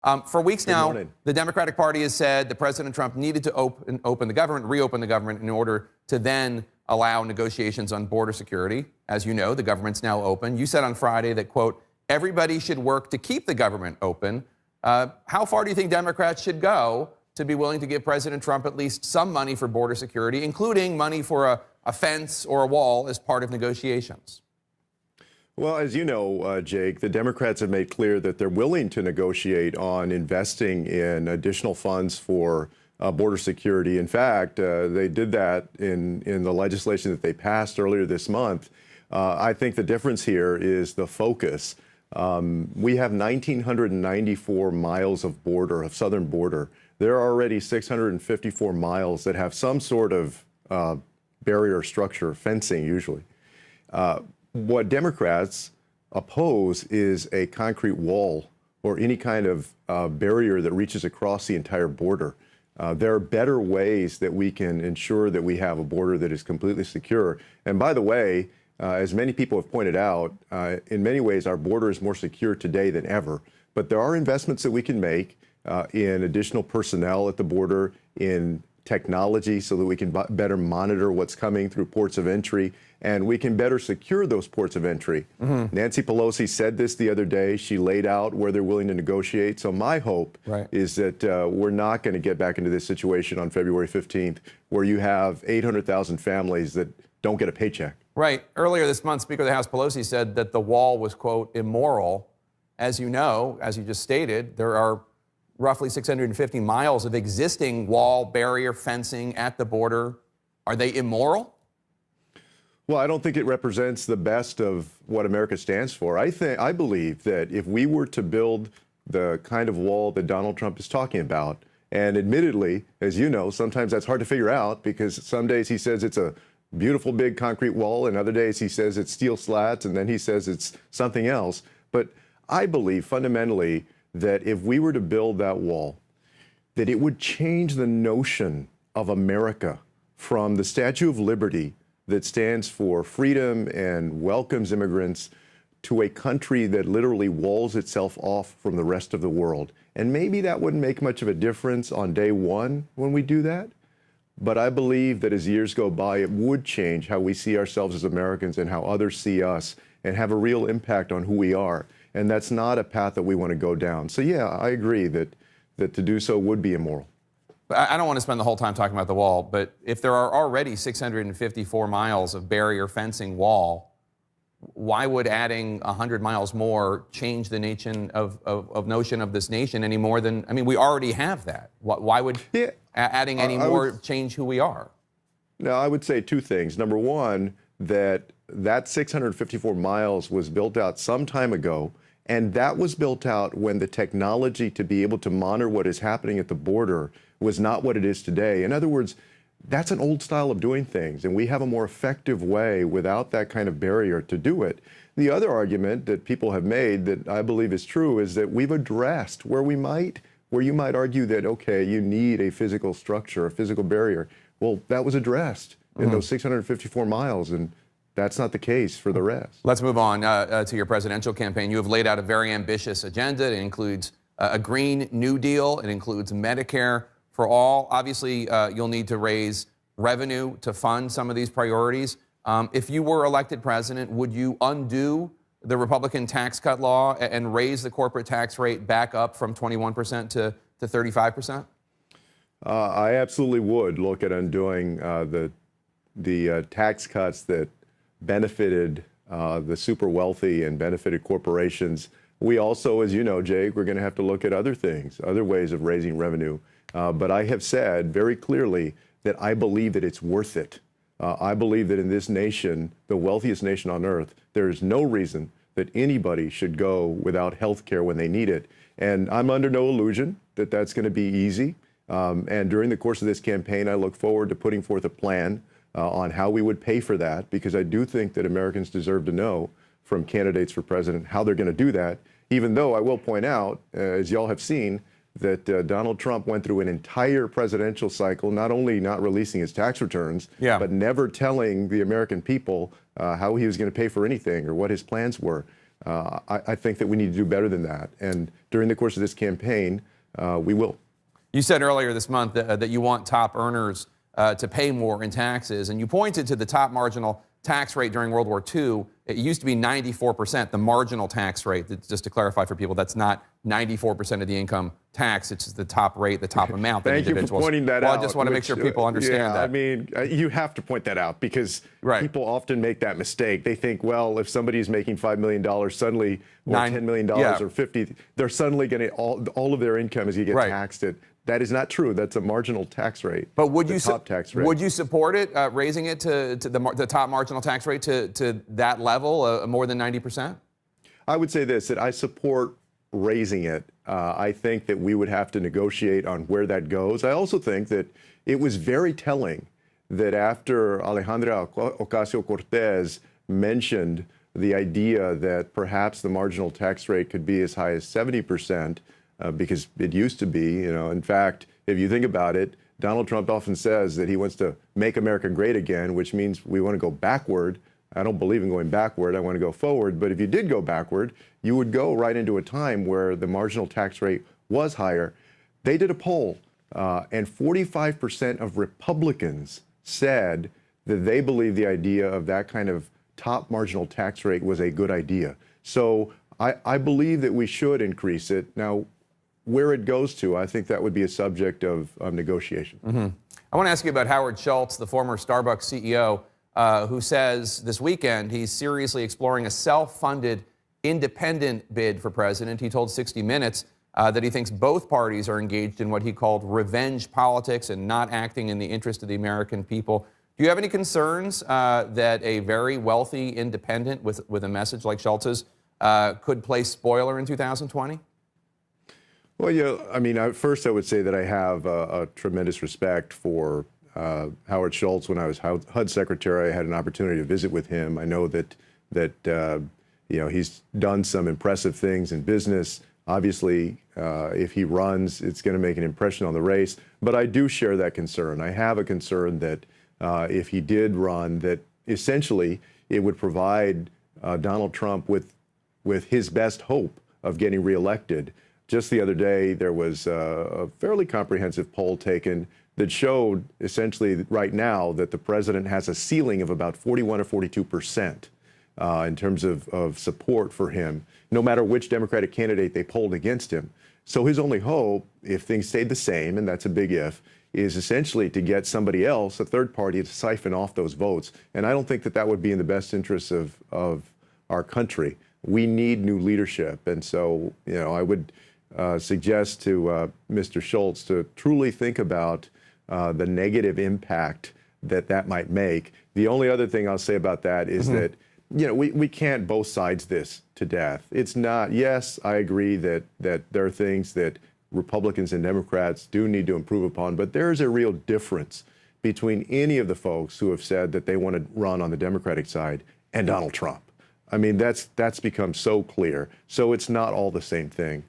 For weeks Good now, morning. the Democratic Party has said that President Trump needed to reopen the government in order to then allow negotiations on border security. As you know, the government's now open. You said on Friday that, quote, everybody should work to keep the government open. How far do you think Democrats should go to be willing to give President Trump at least some money for border security, including money for a fence or a wall as part of negotiations? Well, as you know, Jake, the Democrats have made clear that they're willing to negotiate on investing in additional funds for border security. In fact, they did that in the legislation that they passed earlier this month. I think the difference here is the focus. We have 1,994 miles of border, of southern border. There are already 654 miles that have some sort of barrier structure, fencing usually. What Democrats oppose is a concrete wall or any kind of barrier that reaches across the entire border. There are better ways that we can ensure that we have a border that is completely secure. And by the way, as many people have pointed out, in many ways our border is more secure today than ever. But there are investments that we can make in additional personnel at the border, in technology so that we can better monitor what's coming through ports of entry, and we can better secure those ports of entry. Nancy Pelosi said this the other day. She laid out where they're willing to negotiate. So my hope is that we're not going to get back into this situation on February 15th where you have 800,000 families that don't get a paycheck. Right. Earlier this month, Speaker of the House Pelosi said that the wall was, quote, immoral. As you know, as you just stated, there are roughly 650 miles of existing wall, barrier, fencing at the border. Are they immoral? Well, I don't think it represents the best of what America stands for. I believe that if we were to build the kind of wall that Donald Trump is talking about, and admittedly, as you know, sometimes that's hard to figure out because some days he says it's a beautiful big concrete wall, and other days he says it's steel slats, and then he says it's something else. But I believe fundamentally that if we were to build that wall, that it would change the notion of America from the Statue of Liberty that stands for freedom and welcomes immigrants to a country that literally walls itself off from the rest of the world. And maybe that wouldn't make much of a difference on day one when we do that. But I believe that as years go by, it would change how we see ourselves as Americans and how others see us and have a real impact on who we are. And that's not a path that we want to go down. So, yeah, I agree that to do so would be immoral. I don't want to spend the whole time talking about the wall, but if there are already 654 miles of barrier fencing wall, why would adding 100 miles more change the notion of this nation any more than, I mean, we already have that. Why would adding any more change who we are? No, I would say two things. Number one, that 654 miles was built out some time ago, and that was built out when the technology to be able to monitor what is happening at the border was not what it is today. In other words, that's an old style of doing things, and we have a more effective way without that kind of barrier to do it. The other argument that people have made that I believe is true is that we've addressed where you might argue that, okay, you need a physical structure, a physical barrier. Well, that was addressed in those 654 miles, and that's not the case for the rest. Let's move on to your presidential campaign. You have laid out a very ambitious agenda. It includes a Green New Deal. It includes Medicare for all. Obviously, you'll need to raise revenue to fund some of these priorities. If you were elected president, would you undo the Republican tax cut law and raise the corporate tax rate back up from 21% to 35%? I absolutely would look at undoing the tax cuts that benefited the super wealthy and benefited corporations. We also, as you know, Jake, we're going to have to look at other things, other ways of raising revenue. But I have said very clearly that I believe that it's worth it. I believe that in this nation, the wealthiest nation on earth, there is no reason that anybody should go without health care when they need it. And I'm under no illusion that that's going to be easy. And during the course of this campaign, I look forward to putting forth a plan on how we would pay for that, because I do think that Americans deserve to know from candidates for president how they're going to do that, even though I will point out, as y'all have seen, that Donald Trump went through an entire presidential cycle, not only not releasing his tax returns, but never telling the American people how he was going to pay for anything or what his plans were. I think that we need to do better than that. And during the course of this campaign, we will. You said earlier this month that you want top earners to pay more in taxes, and you pointed to the top marginal tax rate during World War II. It used to be 94%, the marginal tax rate. Just to clarify for people, that's not 94% of the income tax. It's just the top rate, the top amount that Thank individuals. you for pointing that out. Well, I just want to make sure people understand that. I mean, you have to point that out because people often make that mistake. They think, well, if somebody's making $5 million suddenly, or $10 million or 50, they're suddenly going to, all of their income is going to get taxed at. That is not true. That's a marginal tax rate. But would you top tax rate. Would you support it, raising it to the top marginal tax rate to that level, more than 90%? I would say this, that I support raising it. I think that we would have to negotiate on where that goes. I also think that it was very telling that after Alejandra Ocasio-Cortez mentioned the idea that perhaps the marginal tax rate could be as high as 70%, because it used to be, in fact, if you think about it, Donald Trump often says that he wants to make America great again, which means we want to go backward. I don't believe in going backward. I want to go forward. But if you did go backward, you would go right into a time where the marginal tax rate was higher. They did a poll, and 45% of Republicans said that they believe the idea of that kind of top marginal tax rate was a good idea. So I believe that we should increase it. Now, where it goes to, I think that would be a subject of negotiation. I want to ask you about Howard Schultz, the former Starbucks CEO, who says this weekend he's seriously exploring a self-funded independent bid for president. He told 60 Minutes that he thinks both parties are engaged in what he called revenge politics and not acting in the interest of the American people. Do you have any concerns that a very wealthy independent with a message like Schultz's could play spoiler in 2020? Well, yeah, I mean, first I would say that I have a tremendous respect for Howard Schultz. When I was HUD secretary, I had an opportunity to visit with him. I know that he's done some impressive things in business. Obviously, if he runs, it's going to make an impression on the race. But I do share that concern. I have a concern that if he did run, that essentially it would provide Donald Trump with his best hope of getting reelected. Just the other day, there was a fairly comprehensive poll taken that showed essentially right now that the president has a ceiling of about 41 or 42% in terms of support for him, no matter which Democratic candidate they polled against him. So his only hope, if things stayed the same, and that's a big if, is essentially to get somebody else, a third party, to siphon off those votes. And I don't think that that would be in the best interests of our country. We need new leadership. And so, I would suggest to Mr. Schultz to truly think about the negative impact that might make. The only other thing I'll say about that is that, we can't both sides this to death. It's not, yes, I agree that there are things that Republicans and Democrats do need to improve upon, but there's a real difference between any of the folks who have said that they want to run on the Democratic side and Donald Trump. I mean, that's become so clear. So it's not all the same thing.